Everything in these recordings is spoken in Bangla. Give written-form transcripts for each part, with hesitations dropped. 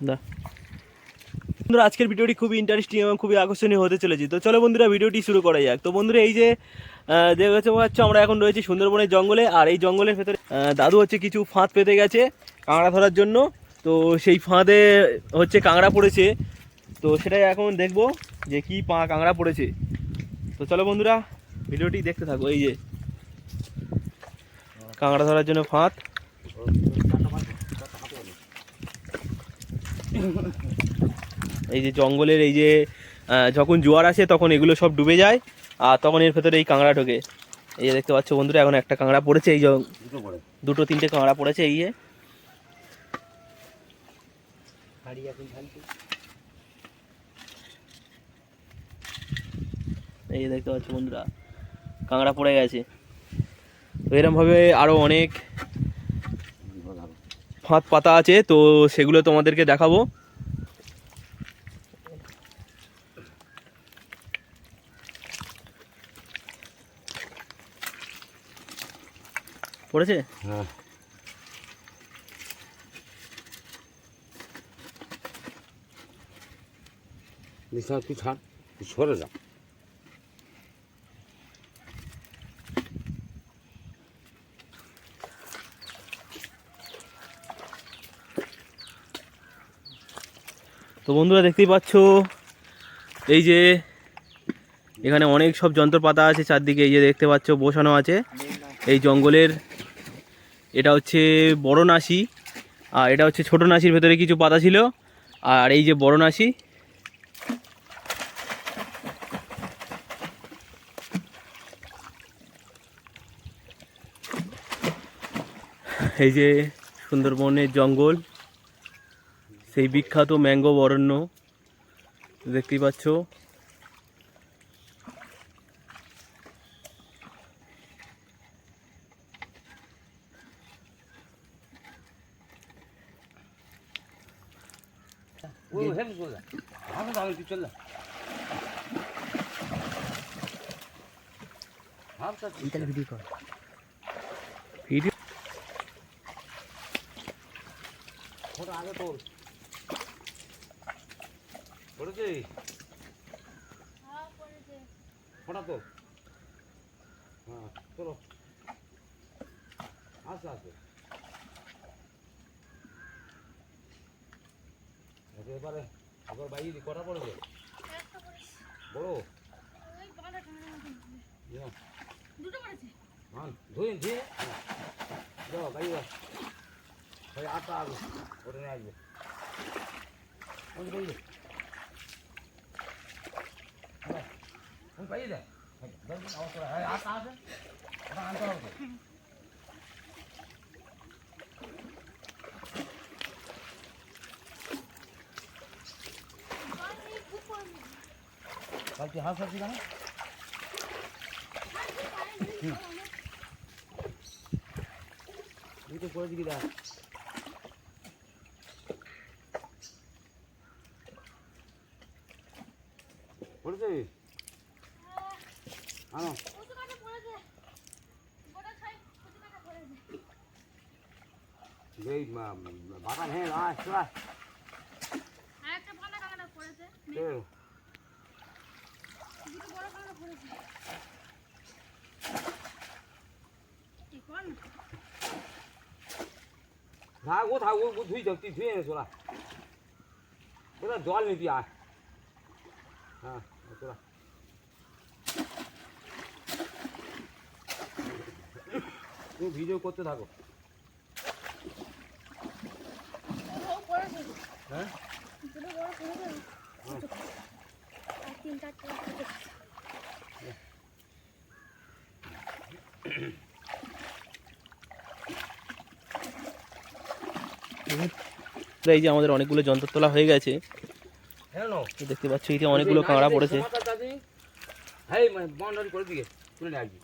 না বন্ধুরা, আজকের ভিডিওটি খুবই ইন্টারেস্টিং এবং খুবই আকর্ষণীয় হতে চলেছে। তো চলো বন্ধুরা, ভিডিওটি শুরু করা যাক। তো বন্ধুরা, এই যে দেখতে পাচ্ছ, আমরা এখন রয়েছি সুন্দরবনের জঙ্গলে। আর এই জঙ্গলের ভেতরে দাদু হচ্ছে কিছু ফাঁদ পেতে গেছে কাঁকড়া ধরার জন্য। তো সেই ফাঁদে হচ্ছে কাঁকড়া পড়েছে, তো সেটাই এখন দেখবো যে কি কাঁকড়া পড়েছে। তো চলো বন্ধুরা, ভিডিওটি দেখতে থাকো। এই যে কাঁকড়া ধরার জন্য ফাঁদ। এই যে জঙ্গলের এই যে যখন জোয়ার আসে তখন এগুলো সব ডুবে যায়, আর তখন এর ভেতরে এই কাঁকড়া ঢোকে। এই যে দেখতে পাচ্ছ বন্ধুরা, এখন একটা কাঁকড়া পড়েছে, এই দুটো তিনটে কাঁকড়া পড়েছে। এই যে এই দেখতে পাচ্ছ বন্ধুরা, কাঁকড়া পড়ে গেছে। তো এরমভাবে আরও অনেক ফাঁদ পাতা আছে, তো সেগুলো তোমাদেরকে দেখাবো। পড়েছে? হ্যাঁ, তুই ছাড়, তুই সরে যা। তো বন্ধুরা, দেখতেই পাচ্ছ এই যে এখানে অনেক সব যন্ত্রপাতা আছে চারদিকে। এই যে দেখতে পাচ্ছ বসানো আছে এই জঙ্গলের। এটা হচ্ছে বড় নাসি, আর এটা হচ্ছে ছোট নাসির ভেতরে কিছু পাতা ছিল। আর এই যে বড় নাসি। এই যে সুন্দরবনের জঙ্গল, সেই বিখ্যাত ম্যাঙ্গো অরণ্য দেখতেই পাচ্ছ। ভিডিও আগে তোল পড়েছে, ফোটা তোল। হ্যাঁ চলো, আস্তে আস্তে। এবারে এবার বাইরে কটা পড়েছে? বড় ধুয়ে ধুয়ে যাও বাইরে, ভাই আটটা আসবে, ওটা নিয়ে আসবে। পাইয়ে দেয় আটটা আছে, ওটা আনতে হবে। কালকে হাঁস আছে কেন? এই তো করে দিবি দেখ। পড়েছে আনো এই বাগান। হ্যাঁ আয় চল, থাকবো থাকবো ধুই যাও, তুই ধুয়ে চলা, ওটা জল নিবি আয়। হ্যাঁ চলা, তুমি ভিডিও করতে থাকো। হ্যাঁ এই যে আমাদের অনেকগুলো যন্ত্র তোলা হয়ে গেছে, দেখতে পাচ্ছ। এই যে অনেকগুলো কাঁকড়া পড়েছে। হ্যাঁ বাউন্ডারি করে দিকে তুলে নিয়ে আসবি।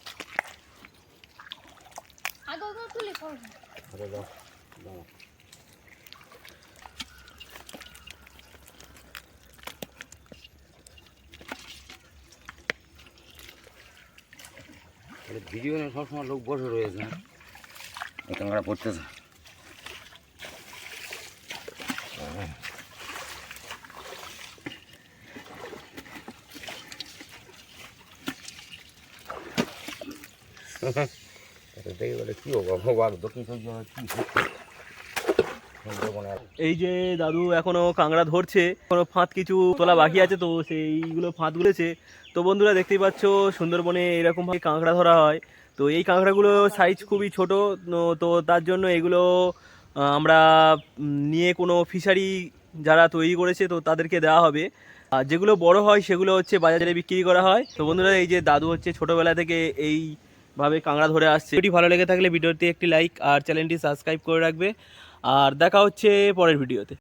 ভিডিও নিয়ে সবসময় লোক বসে রয়েছে, এই কাঁকড়া পড়তেছে। দেখি বলে কি হবো ভগবান দক্ষিণ চব্বিশ পরগনা কি এই যে দাদু এখনো কাঁকড়া ধরছে, এখনো ফাঁদ কিছু তোলা বাকি আছে, তো সেইগুলো ফাঁদ গুলেছে। তো বন্ধুরা দেখতেই পাচ্ছ সুন্দরবনে এরকম ভাবে কাঁকড়া ধরা হয়। তো এই কাঁকড়াগুলো সাইজ খুবই ছোট, তো তার জন্য এগুলো আমরা নিয়ে কোনো ফিশারি যারা তৈরি করেছে তো তাদেরকে দেওয়া হবে। আর যেগুলো বড় হয় সেগুলো হচ্ছে বাজারে বিক্রি করা হয়। তো বন্ধুরা এই যে দাদু হচ্ছে ছোটবেলা থেকে এইভাবে কাঁকড়া ধরে আসছে। ভিডিওটি ভালো লেগে থাকলে ভিডিওতে একটি লাইক আর চ্যানেলটি সাবস্ক্রাইব করে রাখবে। আর দেখা হচ্ছে পরের ভিডিওতে।